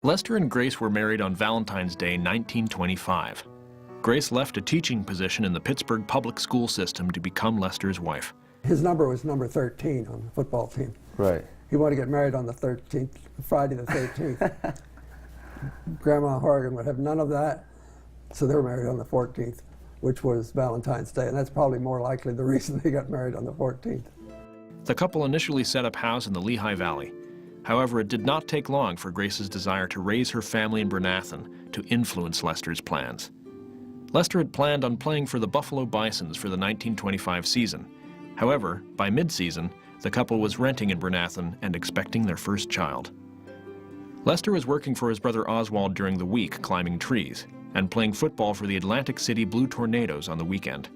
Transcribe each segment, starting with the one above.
Lester and Grace were married on Valentine's Day, 1925. Grace left a teaching position in the Pittsburgh public school system to become Lester's wife. His number was number 13 on the football team. Right. He wanted to get married on the 13th, Friday the 13th. Grandma Horgan would have none of that, so they were married on the 14th, which was Valentine's Day, and that's probably more likely the reason they got married on the 14th. The couple initially set up house in the Lehigh Valley. However, it did not take long for Grace's desire to raise her family in Bernathen to influence Lester's plans. Lester had planned on playing for the Buffalo Bisons for the 1925 season. However, by mid-season, the couple was renting in Bernathen and expecting their first child. Lester was working for his brother Oswald during the week climbing trees and playing football for the Atlantic City Blue Tornadoes on the weekend.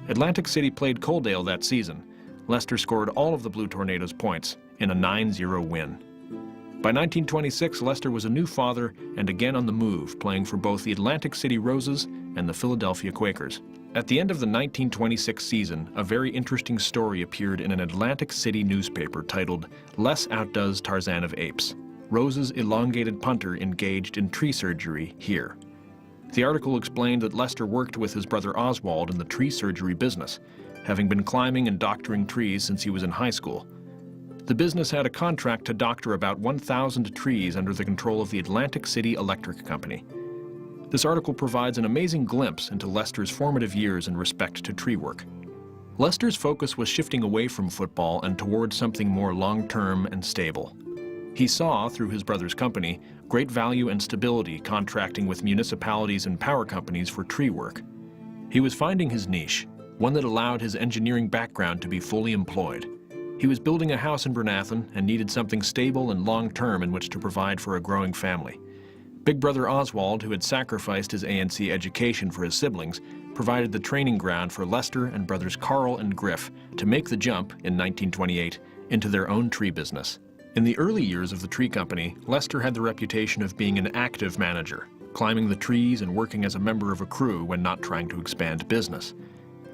Atlantic City played Coaldale that season. Lester scored all of the Blue Tornadoes' points in a 9-0 win. By 1926, Lester was a new father and again on the move, playing for both the Atlantic City Roses and the Philadelphia Quakers. At the end of the 1926 season, a very interesting story appeared in an Atlantic City newspaper titled "Les Outdoes Tarzan of Apes. Rose's elongated punter engaged in tree surgery here." The article explained that Lester worked with his brother Oswald in the tree surgery business, having been climbing and doctoring trees since he was in high school. The business had a contract to doctor about 1,000 trees under the control of the Atlantic City Electric Company. This article provides an amazing glimpse into Lester's formative years in respect to tree work. Lester's focus was shifting away from football and towards something more long-term and stable. He saw, through his brother's company, great value and stability contracting with municipalities and power companies for tree work. He was finding his niche, one that allowed his engineering background to be fully employed. He was building a house in Bernathen and needed something stable and long-term in which to provide for a growing family. Big brother Oswald, who had sacrificed his ANC education for his siblings, provided the training ground for Lester and brothers Carl and Griff to make the jump in 1928 into their own tree business. In the early years of the tree company, Lester had the reputation of being an active manager, climbing the trees and working as a member of a crew when not trying to expand business.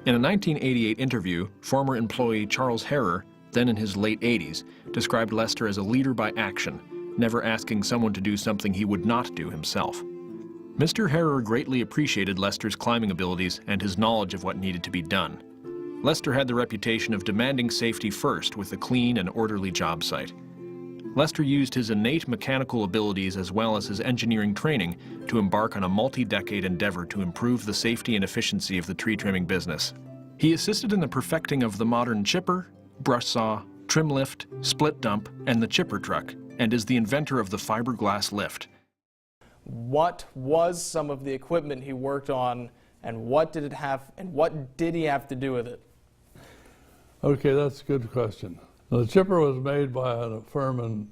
In a 1988 interview, former employee Charles Harrer, then in his late 80s, described Lester as a leader by action, never asking someone to do something he would not do himself. Mr. Harrer greatly appreciated Lester's climbing abilities and his knowledge of what needed to be done. Lester had the reputation of demanding safety first with a clean and orderly job site. Lester used his innate mechanical abilities as well as his engineering training to embark on a multi-decade endeavor to improve the safety and efficiency of the tree trimming business. He assisted in the perfecting of the modern chipper, brush saw, trim lift, split dump, and the chipper truck, and is the inventor of the fiberglass lift. What was some of the equipment he worked on, and what did it have, and what did he have to do with it? Okay, that's a good question. The chipper was made by a firm in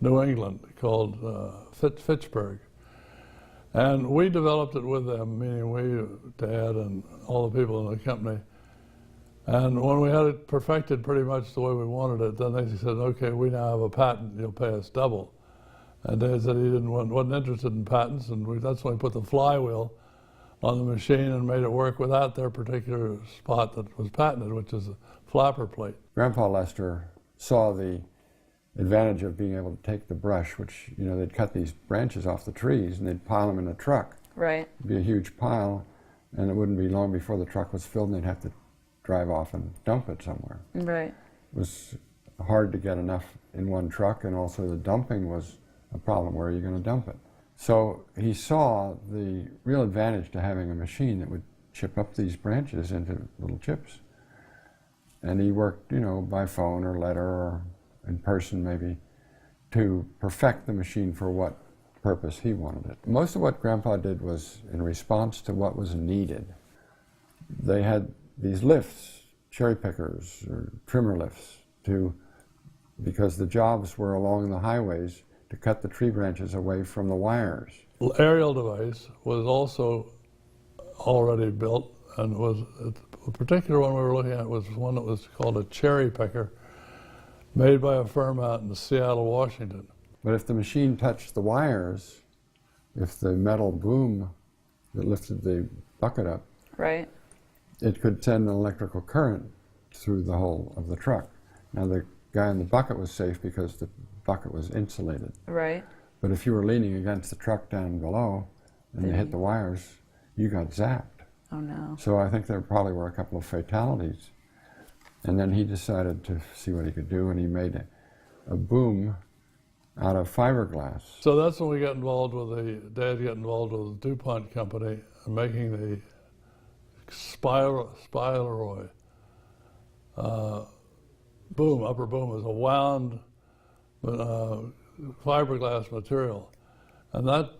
New England called Fitchburg. And we developed it with them, meaning we, Dad and all the people in the company. And when we had it perfected pretty much the way we wanted it, then they said, okay, we now have a patent, you'll pay us double. And Dad said he wasn't interested in patents, and that's when we put the flywheel on the machine and made it work without their particular spot that was patented, which is a flapper plate. Grandpa Lester saw the advantage of being able to take the brush, which, you know, they'd cut these branches off the trees and they'd pile them in a truck. Right. It'd be a huge pile, and it wouldn't be long before the truck was filled and they'd have to drive off and dump it somewhere. Right. It was hard to get enough in one truck, and also the dumping was a problem. Where are you going to dump it? So he saw the real advantage to having a machine that would chip up these branches into little chips. And he worked, you know, by phone or letter or in person maybe, to perfect the machine for what purpose he wanted it. Most of what Grandpa did was in response to what was needed. They had these lifts, cherry pickers or trimmer lifts, because the jobs were along the highways to cut the tree branches away from the wires. Aerial device was also already built, and the particular one we were looking at was one that was called a cherry picker, made by a firm out in Seattle, Washington. But if the machine touched the wires, if the metal boom that lifted the bucket up, Right. it could send an electrical current through the whole of the truck. Now the guy in the bucket was safe because the bucket was insulated. Right. But if you were leaning against the truck down below and you hit the wires, you got zapped. Oh no. So I think there probably were a couple of fatalities. And then he decided to see what he could do, and he made a boom out of fiberglass. So that's when we got involved with Dad got involved with the DuPont company and making the Spiraroy boom, upper boom, is a wound fiberglass material. And that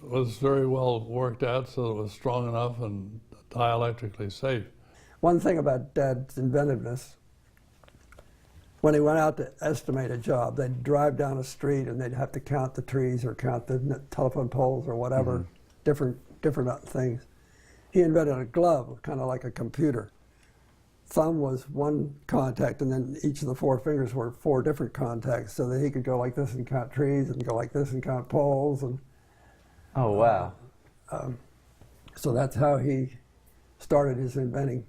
was very well worked out so it was strong enough and dielectrically safe. One thing about Dad's inventiveness, when he went out to estimate a job, they'd drive down a street and they'd have to count the trees or count the telephone poles or whatever, different things. He invented a glove, kind of like a computer. Thumb was one contact, and then each of the four fingers were four different contacts, so that he could go like this and count trees, and go like this and count poles, and Oh, wow. so that's how he started his inventing